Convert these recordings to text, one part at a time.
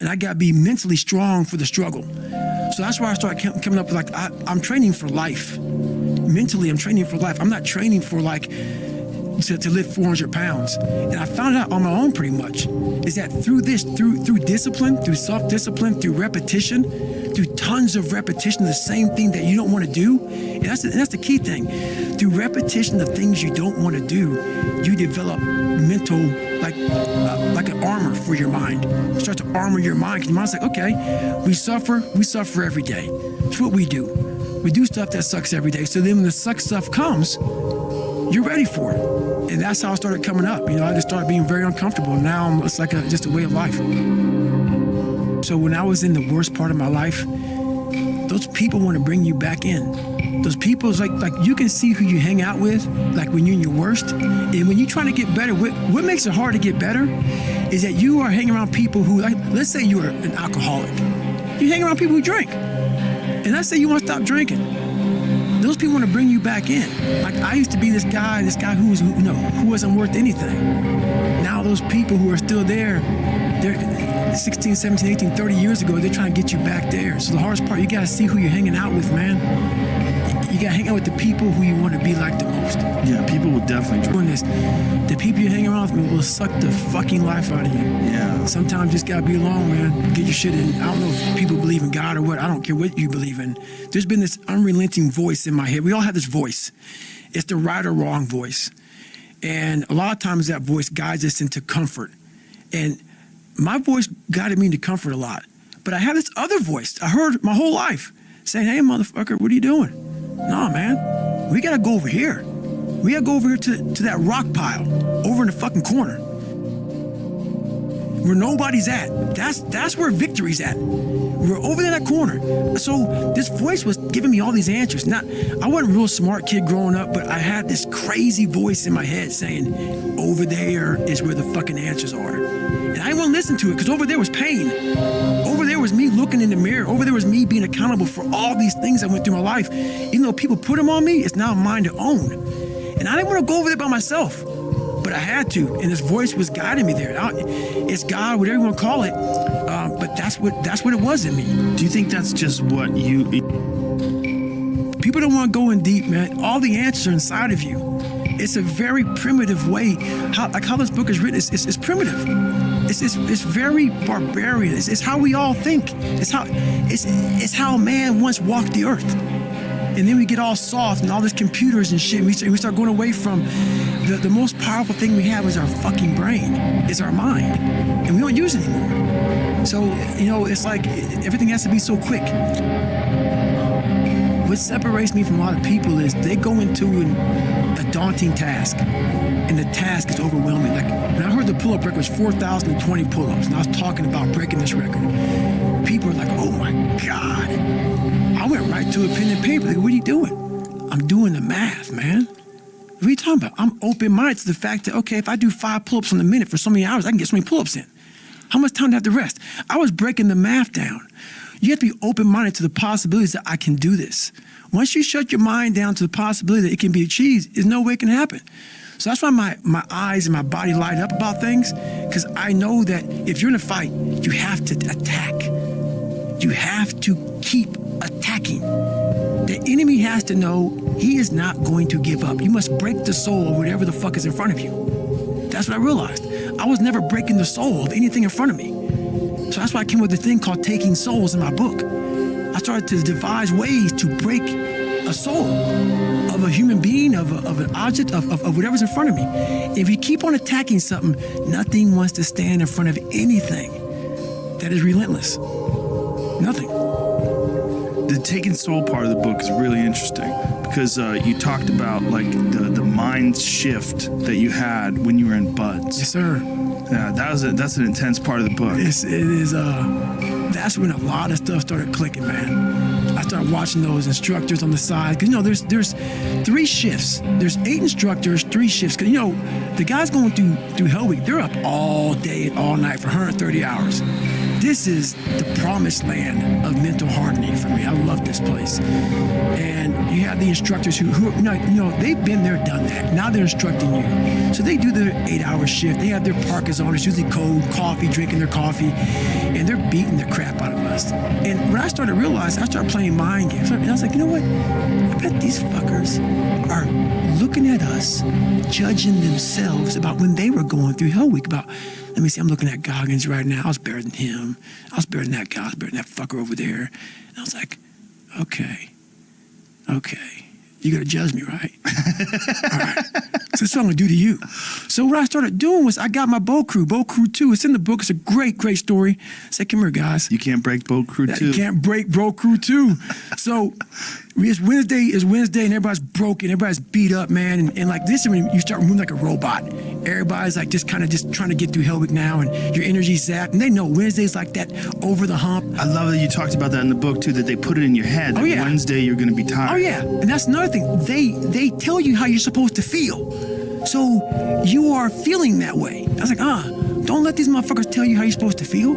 and I got to be mentally strong for the struggle. So that's why I started coming up with like, I'm training for life. Mentally, I'm training for life. I'm not training for like to lift 400 pounds. And I found out on my own pretty much, is that through discipline, through self-discipline, through repetition, through tons of repetition, the same thing that you don't want to do. And that's the key thing. Through repetition of things you don't want to do, you develop mental, like an armor for your mind. You start to armor your mind, because your mind's like, okay, we suffer every day. It's what we do. We do stuff that sucks every day. So then when the suck stuff comes, you're ready for it. And that's how I started coming up. I just started being very uncomfortable. Now it's like just a way of life. So when I was in the worst part of my life, those people want to bring you back in. Those people, like you can see who you hang out with, like when you're in your worst. And when you're trying to get better, what makes it hard to get better is that you are hanging around people who, like, let's say you're an alcoholic. You hang around people who drink. And let's say you want to stop drinking. Those people want to bring you back in. Like, I used to be this guy who wasn't worth anything. Now those people who are still there, they're 16, 17, 18, 30 years ago, they're trying to get you back there. So the hardest part, you got to see who you're hanging out with, man. You got to hang out with the people who you want to be like the most. Yeah, people will definitely doing this. The people you hang around with will suck the fucking life out of you. Yeah. Sometimes you just got to be alone, man. Get your shit in. I don't know if people believe in God or what. I don't care what you believe in. There's been this unrelenting voice in my head. We all have this voice. It's the right or wrong voice. And a lot of times that voice guides us into comfort. And my voice guided me into comfort a lot. But I have this other voice I heard my whole life saying, hey, motherfucker, what are you doing? Nah, man, we got to go over here. We got to go over here to that rock pile over in the fucking corner where nobody's at. That's where victory's at. We're over in that corner. So this voice was giving me all these answers. Now, I wasn't a real smart kid growing up, but I had this crazy voice in my head saying, over there is where the fucking answers are. And I didn't want to listen to it because over there was pain. Over there was me looking in the mirror. Over there was me being accountable for all these things I went through my life. Even though people put them on me, it's now mine to own. And I didn't want to go over there by myself, but I had to. And this voice was guiding me there. It's God, whatever you want to call it. But that's what it was in me. Do you think that's just what you... People don't want to go in deep, man. All the answers are inside of you. It's a very primitive way. How this book is written, it's primitive. It's very barbarian. It's how we all think. It's how man once walked the earth. And then we get all soft and all these computers and shit. We start going away from the most powerful thing we have is our fucking brain, is our mind. And we don't use it anymore. So, it's like everything has to be so quick. What separates me from a lot of people is they go into a daunting task, and the task is overwhelming. Like, when I heard the pull-up record was 4,020 pull-ups, and I was talking about breaking this record, people are like, oh my God. I went right to a pen and paper. Like, what are you doing? I'm doing the math, man. What are you talking about? I'm open-minded to the fact that, okay, if I do 5 pull-ups in a minute for so many hours, I can get so many pull-ups in. How much time do I have to rest? I was breaking the math down. You have to be open-minded to the possibilities that I can do this. Once you shut your mind down to the possibility that it can be achieved, there's no way it can happen. So that's why my eyes and my body light up about things, because I know that if you're in a fight, you have to attack. You have to keep attacking. The enemy has to know he is not going to give up. You must break the soul of whatever the fuck is in front of you. That's what I realized. I was never breaking the soul of anything in front of me. So that's why I came with the thing called Taking Souls in my book. I started to devise ways to break a soul of a human being, of an object, of whatever's in front of me. If you keep on attacking something, nothing wants to stand in front of anything that is relentless. Nothing. The Taking Soul part of the book is really interesting because you talked about like the mind shift that you had when you were in Buds. Yes, sir. Yeah, that's an intense part of the book. It is. That's when a lot of stuff started clicking, man. I started watching those instructors on the side. Because, there's 3 shifts. There's 8 instructors, 3 shifts. Because, the guys going through Hell Week, they're up all day and all night for 130 hours. this is the promised land of mental hardening for me. I love this place. And you have the instructors who they've been there, done that. Now they're instructing you. So they do their 8-hour shift. They have their parkas on. It's usually cold, coffee, drinking their coffee, and they're beating the crap out of us. And when I started to realize, I started playing mind games. And I was like, you know what? I bet these fuckers are looking at us, judging themselves about when they were going through Hell Week. About, let me see, I'm looking at Goggins right now. I was better than him. I was better than that guy. I was better than that fucker over there. And I was like, okay. You got to judge me, right? All right. So that's what I'm going to do to you. So what I started doing was I got my boat crew 2. It's in the book. It's a great, great story. I said, come here, guys. You can't break boat crew 2. You can't break boat crew 2. So it's Wednesday, and everybody's broken. Everybody's beat up, man. And like this, I mean, you start moving like a robot. Everybody's like just trying to get through Hell Week now, and your energy's zapped. And they know Wednesday's like that over the hump. I love that you talked about that in the book, too, that they put it in your head that Wednesday you're going to be tired. Oh, yeah. And that's another thing. They tell you how you're supposed to feel. So you are feeling that way. I was like, don't let these motherfuckers tell you how you're supposed to feel.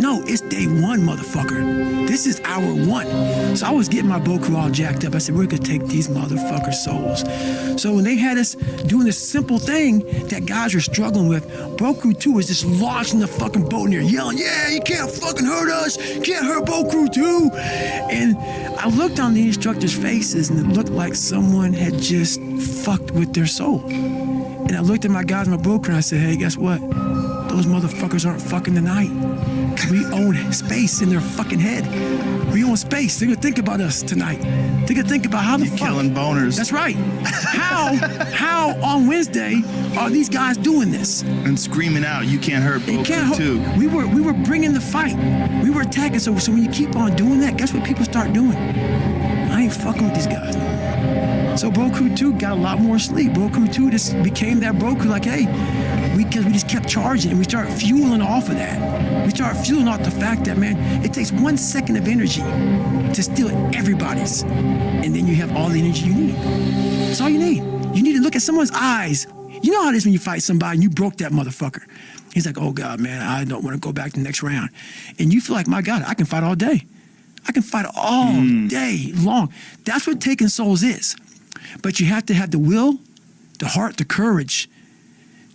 No, it's day 1, motherfucker. This is hour 1. So I was getting my boat crew all jacked up. I said, we're going to take these motherfuckers' souls. So when they had us doing this simple thing that guys are struggling with, boat crew 2 was just launching the fucking boat in there, yelling, yeah, you can't fucking hurt us. You can't hurt boat crew 2. And I looked on the instructors' faces, and it looked like someone had just fucked with their soul. And I looked at my guys in my boat crew, and I said, hey, guess what? Those motherfuckers aren't fucking tonight. We own space in their fucking head. We own space. They're gonna think about us tonight. They're gonna think about how the fuck. Killing boners. That's right. How on Wednesday are these guys doing this? And screaming out, you can't hurt boat crew 2. We were bringing the fight. We were attacking. So when you keep on doing that, guess what people start doing? I ain't fucking with these guys no more. So boat crew 2 got a lot more sleep. Boat crew 2 just became that boat crew like, hey, because we just kept charging, and we started fueling off of that. We started fueling off the fact that, man, it takes 1 second of energy to steal everybody's, and then you have all the energy you need. That's all you need. You need to look at someone's eyes. You know how it is when you fight somebody and you broke that motherfucker. He's like, oh God, man, I don't want to go back to the next round. And you feel like, my God, I can fight all day. I can fight all day long. That's what taking souls is. But you have to have the will, the heart, the courage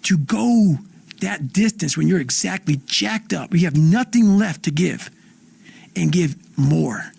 to go that distance when you're exactly jacked up, you have nothing left to give, and give more.